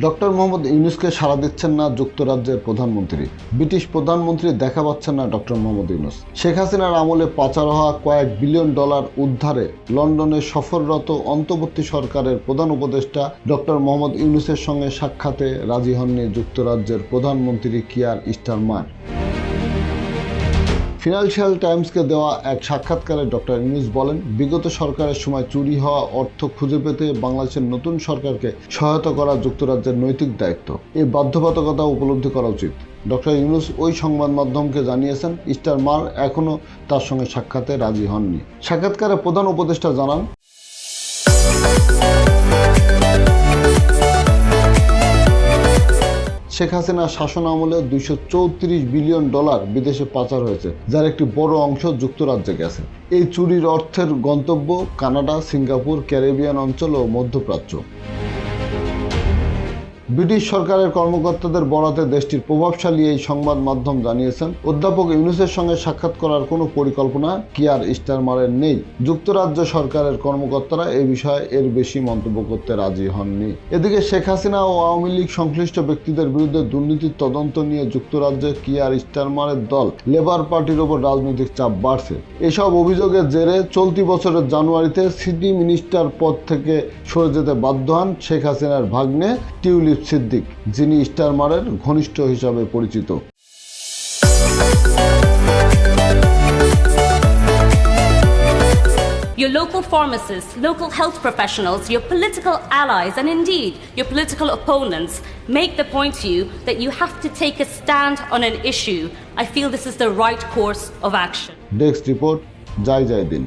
Doctor Mohammad ইউনূসকে সাড়া দিচ্ছেন না যুক্তরাজ্যের প্রধানমন্ত্রী। ব্রিটিশ প্রধানমন্ত্রী দেখা পাচ্ছেন না ডক্টর মোহাম্মদ ইউনূস। শেখ হাসিনার আমলে পাচার হওয়া কয়েক বিলিয়ন ডলার উদ্ধারে লন্ডনে সফররত অন্তর্বর্তী সরকারের প্রধান উপদেষ্টা ডক্টর মোহাম্মদ ইউনূসের সঙ্গে সাক্ষাতে রাজি হননি যুক্তরাজ্যের প্রধানমন্ত্রী কিয়ার স্টারমার। ফিনান্সিয়াল টাইমসকে দেওয়া এক সাক্ষাৎকারে ডক্টর ইউনূস বলেন, বিগত সরকারের সময় চুরি হওয়া অর্থ খুঁজে পেতে বাংলাদেশের নতুন সরকারকে সহায়তা করা যুক্তরাজ্যের নৈতিক দায়িত্ব। এই বাধ্যবাধকতা উপলব্ধি করা উচিত। ডক্টর ইউনূস ওই সংবাদ মাধ্যমকে জানিয়েছেন, স্টারমার এখনও তার সঙ্গে সাক্ষাতে রাজি হননি। সাক্ষাৎকারে প্রধান উপদেষ্টা জানান, শেখ হাসিনার শাসন আমলে 234 বিলিয়ন ডলার বিদেশে পাচার হয়েছে, যার একটি বড় অংশ যুক্তরাজ্যে গেছে। এই চুরির অর্থের গন্তব্য কানাডা, সিঙ্গাপুর, ক্যারিবিয়ান অঞ্চল ও মধ্যপ্রাচ্য। ব্রিটিশ সরকারের কর্মকর্তাদের বরাতে দেশটির প্রভাবশালী এই সংবাদ মাধ্যম জানিয়েছেন, অধ্যাপক ইউনূসের সঙ্গে সাক্ষাৎ করার কোনো পরিকল্পনা কিয়ার স্টারমারের নেই। যুক্তরাজ্য সরকারের কর্মকর্তারা এ বিষয়ে এর বেশি মন্তব্য করতে রাজি হননি। এদিকে শেখ হাসিনা ও আওয়ামী লীগ সংশ্লিষ্ট ব্যক্তিদের বিরুদ্ধে দুর্নীতির তদন্ত নিয়ে যুক্তরাজ্যে কিয়ার স্টারমারের দল লেবার পার্টির ওপর রাজনৈতিক চাপ বাড়ছে। এসব অভিযোগের জেরে চলতি বছরের জানুয়ারিতে সিটি মিনিস্টার পদ থেকে সরে যেতে বাধ্য হন শেখ হাসিনার ভাগ্নে টিউলিপ সিদ্দিক, যিনি স্টারমারের ঘনিষ্ঠ হিসাবে পরিচিত। Your local pharmacists, local health professionals, your political allies, and indeed your political opponents make the point to you that you have to take a stand on an issue. I feel this is the right course of action. Desk report, জয় দিন।